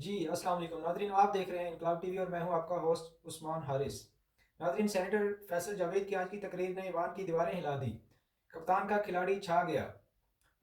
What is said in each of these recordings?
جی السلام علیکم ناظرین، آپ دیکھ رہے ہیں انقلاب ٹی وی اور میں ہوں آپ کا ہوسٹ عثمان حارث۔ ناظرین، سینیٹر فیصل جاوید کی آج کی تقریر نے ایوان کی دیواریں ہلا دی، کپتان کا کھلاڑی چھا گیا،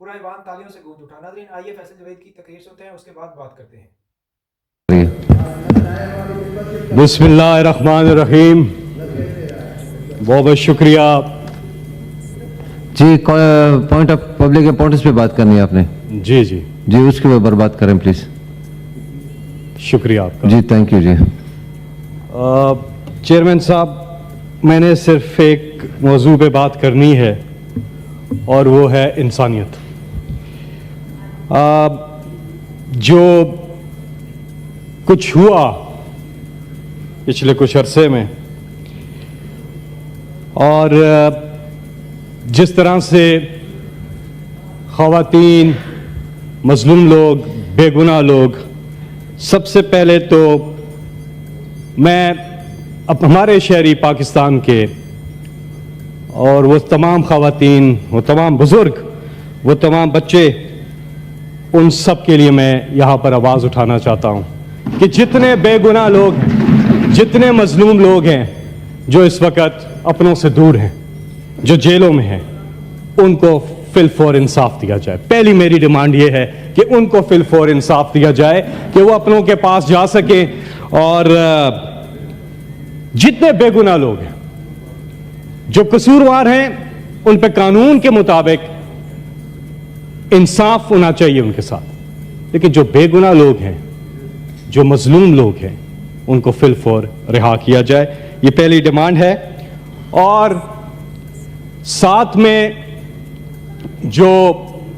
پورا ایوان تالیوں سے گونج اٹھا۔ ناظرین آئیے فیصل جاوید کی تقریر سنتے ہیں، اس کے بعد بات کرتے ہیں۔ بسم اللہ الرحمن الرحیم۔ بہت بہت شکریہ جی، پوائنٹ آف پبلک امپورٹنس پہ بات کرنی ہے آپ نے؟ جی اس کے اوپر بات کریں پلیز۔ شکریہ آپ کا جی تھینک یو۔ جی چیئرمین صاحب، میں نے صرف ایک موضوع پہ بات کرنی ہے اور وہ ہے انسانیت۔ جو کچھ ہوا پچھلے کچھ عرصے میں اور جس طرح سے خواتین، مظلوم لوگ، بے گناہ لوگ، سب سے پہلے تو میں ہمارے شہری پاکستان کے اور وہ تمام خواتین، وہ تمام بزرگ، وہ تمام بچے، ان سب کے لیے میں یہاں پر آواز اٹھانا چاہتا ہوں کہ جتنے بے گناہ لوگ ہیں، جتنے مظلوم لوگ ہیں جو اس وقت اپنوں سے دور ہیں، جو جیلوں میں ہیں، ان کو فی الفور انصاف دیا جائے۔ پہلی میری ڈیمانڈ یہ ہے کہ ان کو فی الفور انصاف دیا جائے کہ وہ اپنوں کے پاس جا سکیں، اور جتنے بے گناہ لوگ ہیں، جو قصوروار ہیں، ان پہ قانون کے مطابق انصاف ہونا چاہیے ان کے ساتھ، لیکن جو بے گناہ لوگ ہیں، جو مظلوم لوگ ہیں، ان کو فی الفور رہا کیا جائے۔ یہ پہلی ڈیمانڈ ہے۔ اور ساتھ میں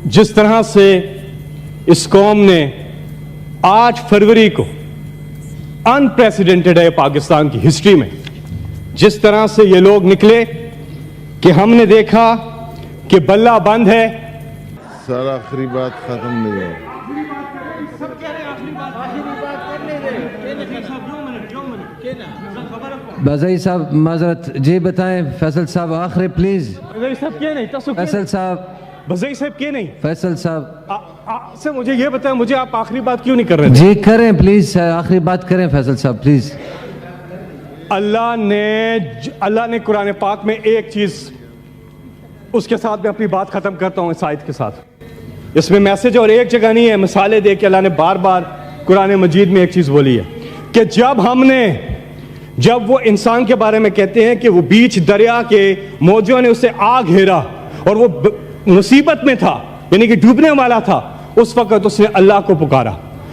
جس طرح سے اس قوم نے 8 فروری کو انپریسیڈنٹڈ ہے پاکستان کی ہسٹری میں، جس طرح سے یہ لوگ نکلے کہ ہم نے دیکھا کہ بلہ بند ہے۔ سر آخری بات ختم نہیں ہے۔ بازائی صاحب معذرت، جی بتائیں فیصل صاحب آخری پلیز۔ فیصل صاحب، بزئی صاحب کیوں نہیں؟ فیصل صاحب سے مجھے یہ بتائیں، مجھے آپ آخری بات کیوں نہیں کر رہے تھے؟ جی کریں پلیز، آخری بات کریں فیصل صاحب پلیز۔ اللہ نے قرآن پاک میں ایک چیز، اس کے ساتھ میں اپنی بات ختم کرتا ہوں اس آیت کے ساتھ۔ اس میں میسج اور ایک جگہ نہیں ہے، مثالیں دے کے اللہ نے بار بار قرآن مجید میں ایک چیز بولی ہے کہ جب وہ انسان کے بارے میں کہتے ہیں کہ وہ بیچ دریا کے موجوں نے اسے آ گھیرا اور وہ مصیبت میں تھا، یعنی کہ ڈوبنے والا تھا، اس وقت اس نے اللہ کو پکارا،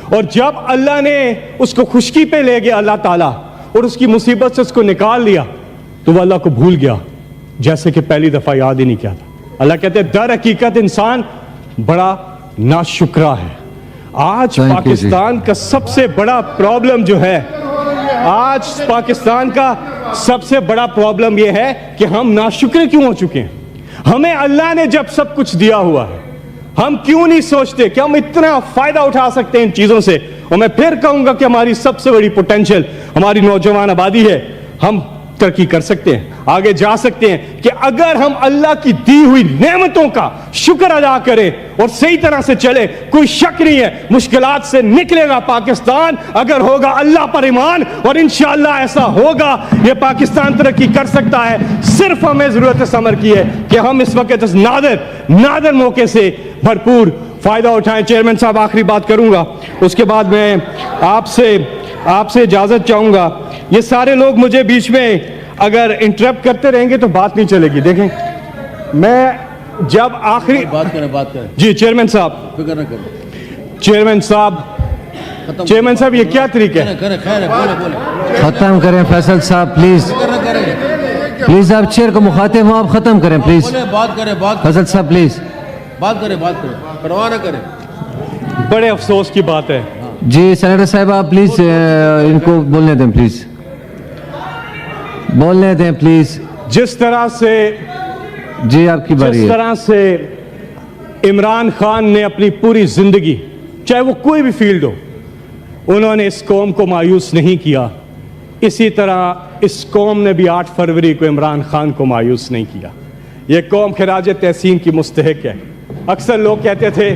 اور جب اللہ نے اس کو خشکی پہ لے گیا اللہ تعالیٰ اور اس کی مصیبت سے اس کو نکال لیا، تو وہ اللہ کو بھول گیا جیسے کہ پہلی دفعہ یاد ہی نہیں کیا تھا۔ اللہ کہتے ہیں در حقیقت انسان بڑا ناشکرا ہے۔ آج پاکستان کا سب سے بڑا پرابلم جو ہے، آج پاکستان کا سب سے بڑا پرابلم یہ ہے کہ ہم ناشکرے کیوں ہو چکے ہیں۔ ہمیں اللہ نے جب سب کچھ دیا ہوا ہے، ہم کیوں نہیں سوچتے کہ ہم اتنا فائدہ اٹھا سکتے ہیں ان چیزوں سے۔ اور میں پھر کہوں گا کہ ہماری سب سے بڑی پوٹینشل ہماری نوجوان آبادی ہے۔ ہم ترقی کر سکتے ہیں، آگے جا سکتے ہیں کہ اگر ہم اللہ کی دی ہوئی نعمتوں کا شکر ادا کریں اور صحیح طرح سے چلے۔ کوئی شک نہیں ہے مشکلات سے نکلے گا پاکستان اگر ہوگا اللہ پر ایمان، اور انشاءاللہ ایسا ہوگا، یہ پاکستان ترقی کر سکتا ہے۔ صرف ہمیں ضرورت اس امر کی ہے کہ ہم اس وقت اس نادر موقع سے بھرپور فائدہ اٹھائیں۔ چیئرمین صاحب آخری بات کروں گا، اس کے بعد میں آپ سے اجازت چاہوں گا۔ یہ سارے لوگ مجھے بیچ میں اگر انٹرپٹ کرتے رہیں گے تو بات نہیں چلے گی۔ دیکھیں، میں جب آخری بات کریں جی چیئرمین صاحب، فکر نہ کریں، چیئرمین صاحب یہ کیا طریقہ ہے؟ ختم کریں فیصل صاحب پلیز، پلیز آپ چیئر کو مخاطب ہوں، آپ ختم کریں پلیز۔ بات کریں فیصل صاحب پلیز بات کریں پرواہ نہ کریں۔ بڑے افسوس کی بات ہے۔ جی سینیٹر صاحب آپ پلیز ان کو بولنے دیں، پلیز بولنے دیں پلیز۔ جس طرح سے جی آپ کی باری ہے۔ عمران خان نے اپنی پوری زندگی، چاہے وہ کوئی بھی فیلڈ ہو، انہوں نے اس قوم کو مایوس نہیں کیا، اسی طرح اس قوم نے بھی 8 فروری کو عمران خان کو مایوس نہیں کیا۔ یہ قوم خراج تحسین کی مستحق ہے۔ اکثر لوگ کہتے تھے